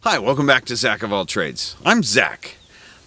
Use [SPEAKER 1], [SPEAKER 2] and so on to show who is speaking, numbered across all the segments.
[SPEAKER 1] Hi, welcome back to Zach of All Trades. I'm Zach.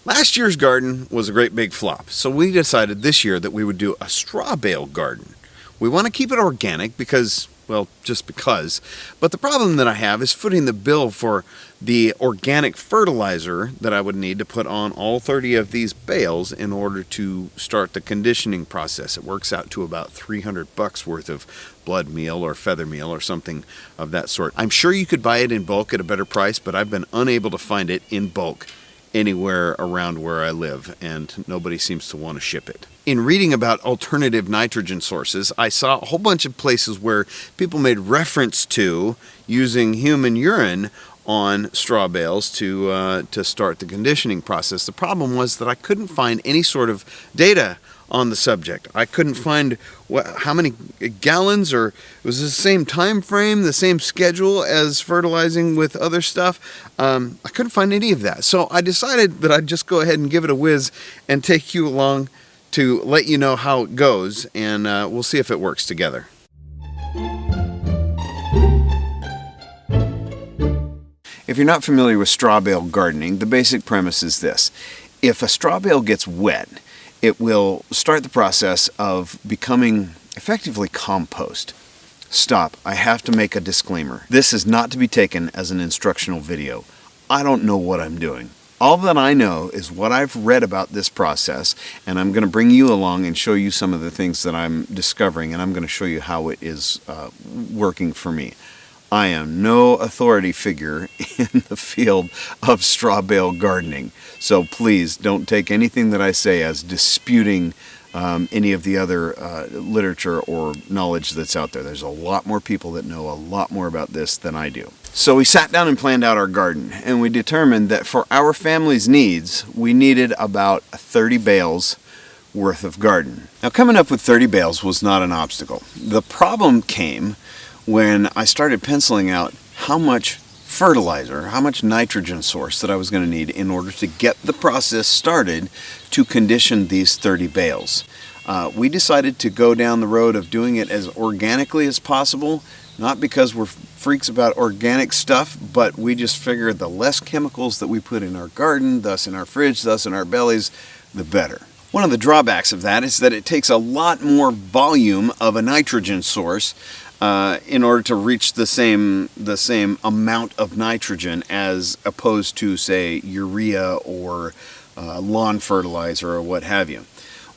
[SPEAKER 1] Last year's garden was a great big flop, so we decided this year that we would do a straw bale garden. We want to keep it organic because, well, just because. But the problem that I have is footing the bill for the organic fertilizer that I would need to put on all 30 of these bales in order to start the conditioning process. It works out to about $300 worth of blood meal or feather meal or something of that sort. I'm sure you could buy it in bulk at a better price, but I've been unable to find it in bulk anywhere around where I live, and nobody seems to want to ship it. In reading about alternative nitrogen sources, I saw a whole bunch of places where people made reference to using human urine on straw bales to start the conditioning process. The problem was that I couldn't find any sort of data on the subject. I couldn't find how many gallons, or it was the same time frame, the same schedule as fertilizing with other stuff. I couldn't find any of that. So I decided that I'd just go ahead and give it a whiz and take you along to let you know how it goes, and we'll see if it works together. If you're not familiar with straw bale gardening, the basic premise is this. If a straw bale gets wet, it will start the process of becoming effectively compost. Stop. I have to make a disclaimer. This is not to be taken as an instructional video. I don't know what I'm doing. All that I know is what I've read about this process, and I'm going to bring you along and show you some of the things that I'm discovering, and I'm going to show you how it is working for me. I am no authority figure in the field of straw bale gardening, so please don't take anything that I say as disputing any of the other literature or knowledge that's out there. There's a lot more people that know a lot more about this than I do. So we sat down and planned out our garden, and we determined that for our family's needs, we needed about 30 bales worth of garden. Now, coming up with 30 bales was not an obstacle. The problem came when I started penciling out how much fertilizer, how much nitrogen source that I was going to need in order to get the process started to condition these 30 bales. We decided to go down the road of doing it as organically as possible, not because we're freaks about organic stuff, but we just figured the less chemicals that we put in our garden, thus in our fridge, thus in our bellies, the better. One of the drawbacks of that is that it takes a lot more volume of a nitrogen source in order to reach the same amount of nitrogen as opposed to, say, urea or lawn fertilizer or what have you.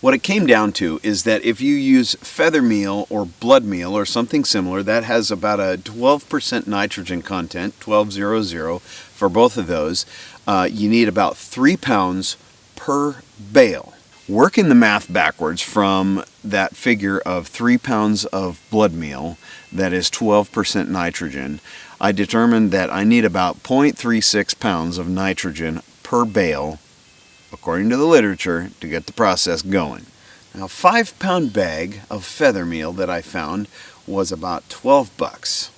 [SPEAKER 1] What it came down to is that if you use feather meal or blood meal or something similar, that has about a 12% nitrogen content, 1200 for both of those, you need about 3 pounds per bale. Working the math backwards from that figure of 3 pounds of blood meal, that is 12% nitrogen, I determined that I need about 0.36 pounds of nitrogen per bale, according to the literature, to get the process going. Now, a 5-pound bag of feather meal that I found was about $12.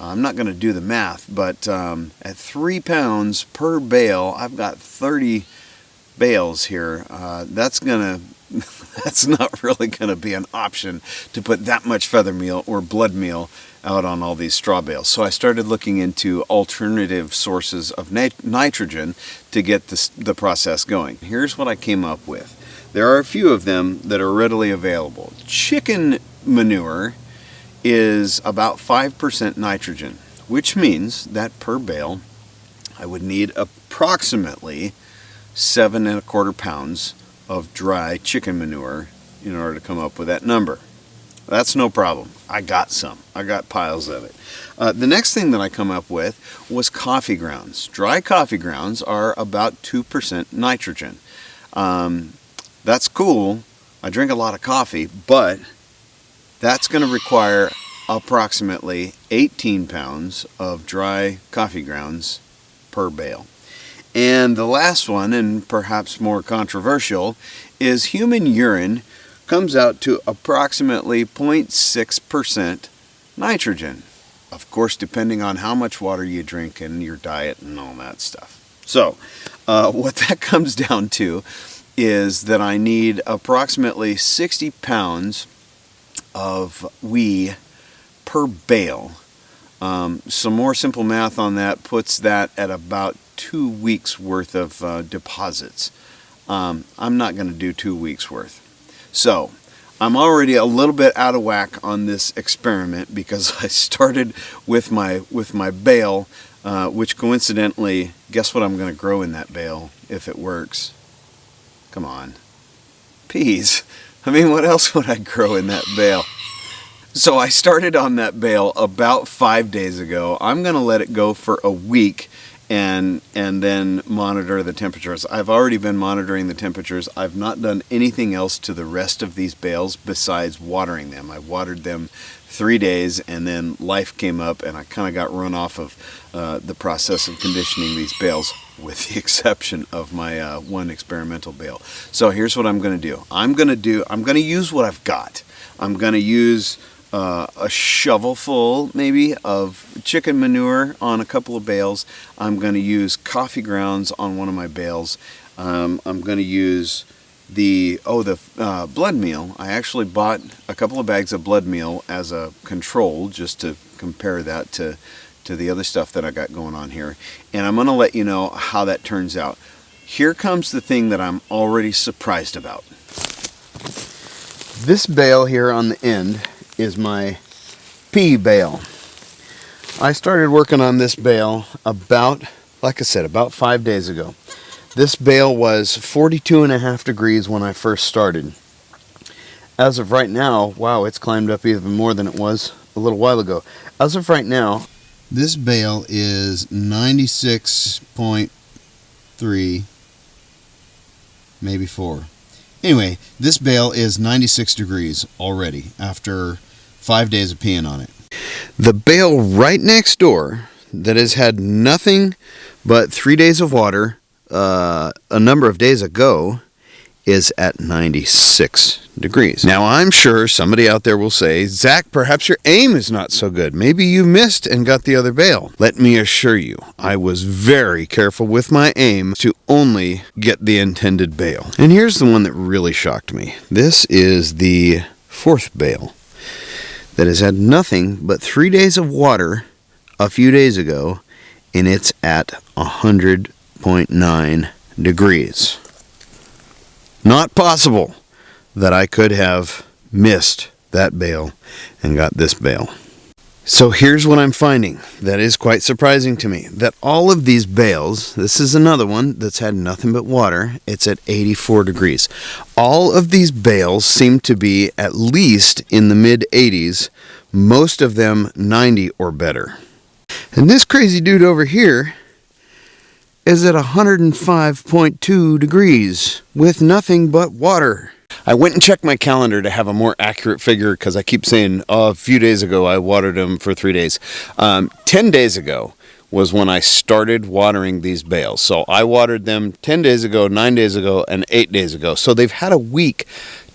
[SPEAKER 1] I'm not going to do the math, but at 3 pounds per bale, I've got 30 bales here. That's not really going to be an option to put that much feather meal or blood meal out on all these straw bales. So I started looking into alternative sources of nitrogen to get the process going. Here's what I came up with. There are a few of them that are readily available. Chicken manure is about 5% nitrogen, which means that per bale I would need approximately 7¼ pounds of dry chicken manure in order to come up with that number. That's no problem. I got some. I got piles of it. The next thing that I come up with was coffee grounds. Dry coffee grounds are about 2% nitrogen. That's cool. I drink a lot of coffee, but that's going to require approximately 18 pounds of dry coffee grounds per bale. And the last one, and perhaps more controversial, is human urine comes out to approximately 0.6% nitrogen. Of course, depending on how much water you drink and your diet and all that stuff. So, what that comes down to is that I need approximately 60 pounds of wee per bale Some more simple math on that puts that at about 2 weeks worth of deposits. I'm not going to do 2 weeks worth. So I'm already a little bit out of whack on this experiment because I started with my bale, which coincidentally, guess what I'm going to grow in that bale if it works? Come on. Peas. I mean, what else would I grow in that bale? So I started on that bale about 5 days ago. I'm going to let it go for a week and then monitor the temperatures. I've already been monitoring the temperatures. I've not done anything else to the rest of these bales besides watering them. I watered them 3 days and then life came up and I kind of got run off of the process of conditioning these bales, with the exception of my one experimental bale. So here's what I'm going to do. I'm going to use what I've got. I'm going to use a shovelful maybe of chicken manure on a couple of bales. I'm going to use coffee grounds on one of my bales. I'm going to use the blood meal. I actually bought a couple of bags of blood meal as a control just to compare that to the other stuff that I got going on here. And I'm going to let you know how that turns out. Here comes the thing that I'm already surprised about. This bale here on the end is my pea bale. I started working on this bale about, like I said, about 5 days ago. This bale was 42.5 degrees when I first started. As of right now, wow, it's climbed up even more than it was a little while ago. As of right now, this bale is 96.3, maybe 4. Anyway, this bale is 96 degrees already after 5 days of peeing on it. The bale right next door that has had nothing but 3 days of water a number of days ago is at 96 degrees. Now I'm sure somebody out there will say, Zach, perhaps your aim is not so good. Maybe you missed and got the other bale. Let me assure you, I was very careful with my aim to only get the intended bale. And here's the one that really shocked me. This is the 4th bale that has had nothing but 3 days of water a few days ago, and it's at 100.9 degrees. Not possible that I could have missed that bale and got this bale. So here's what I'm finding that is quite surprising to me. That all of these bales, this is another one that's had nothing but water, it's at 84 degrees. All of these bales seem to be at least in the mid-80s, most of them 90 or better. And this crazy dude over here is at 105.2 degrees with nothing but water. I went and checked my calendar to have a more accurate figure because I keep saying, a few days ago I watered them for 3 days. 10 days ago was when I started watering these bales. So I watered them 10 days ago, 9 days ago, and 8 days ago. So they've had a week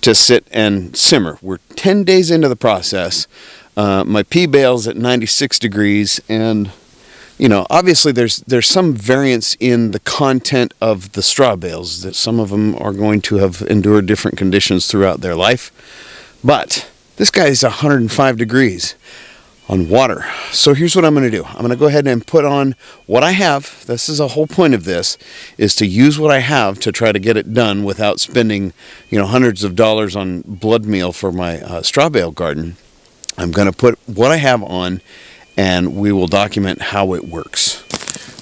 [SPEAKER 1] to sit and simmer. We're 10 days into the process. My pea bale's at 96 degrees, and you know, obviously there's some variance in the content of the straw bales, that some of them are going to have endured different conditions throughout their life. But this guy is 105 degrees on water. So here's what I'm going to do. I'm going to go ahead and put on what I have. This is the whole point of this, is to use what I have to try to get it done without spending, you know, hundreds of dollars on blood meal for my straw bale garden. I'm going to put what I have on, and we will document how it works.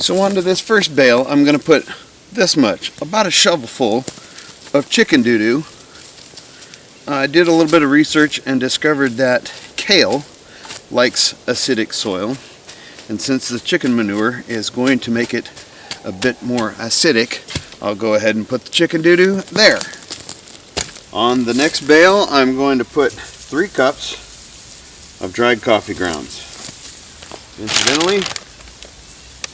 [SPEAKER 1] So onto this first bale, I'm going to put this much, about a shovelful of chicken doo-doo. I did a little bit of research and discovered that kale likes acidic soil, and since the chicken manure is going to make it a bit more acidic, I'll go ahead and put the chicken doo-doo there. On the next bale, I'm going to put 3 cups of dried coffee grounds. Incidentally,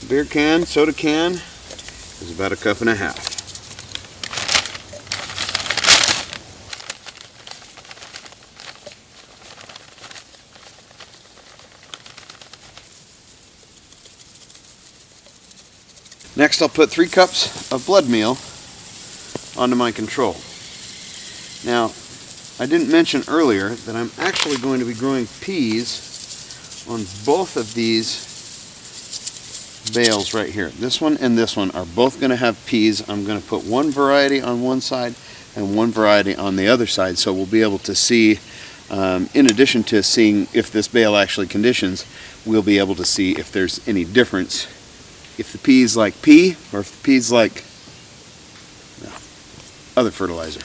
[SPEAKER 1] beer can, soda can is about 1.5 cups. Next, I'll put 3 cups of blood meal onto my control. Now, I didn't mention earlier that I'm actually going to be growing peas on both of these bales right here. This one and this one are both going to have peas. I'm going to put one variety on one side and one variety on the other side, so we'll be able to see, in addition to seeing if this bale actually conditions, we'll be able to see if there's any difference, if the peas like pea or if the peas like other fertilizer.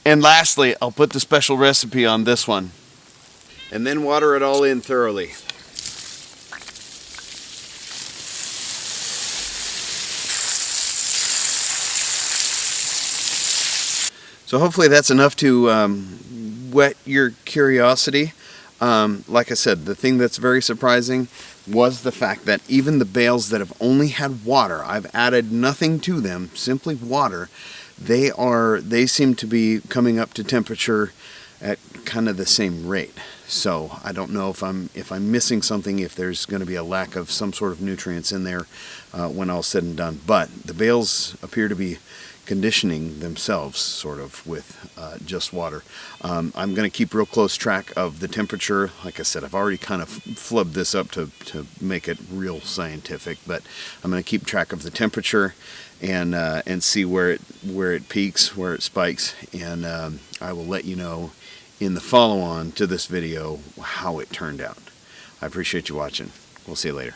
[SPEAKER 1] And lastly, I'll put the special recipe on this one, and then water it all in thoroughly. So hopefully that's enough to whet your curiosity. Like I said, the thing that's very surprising was the fact that even the bales that have only had water, I've added nothing to them, simply water, they seem to be coming up to temperature at kind of the same rate. So I don't know if I'm missing something, if there's going to be a lack of some sort of nutrients in there when all's said and done. But the bales appear to be conditioning themselves sort of with just water. I'm going to keep real close track of the temperature. Like I said, I've already kind of flubbed this up to make it real scientific, but I'm going to keep track of the temperature and see where it peaks, where it spikes, and I will let you know in the follow-on to this video how it turned out. I appreciate you watching. We'll see you later.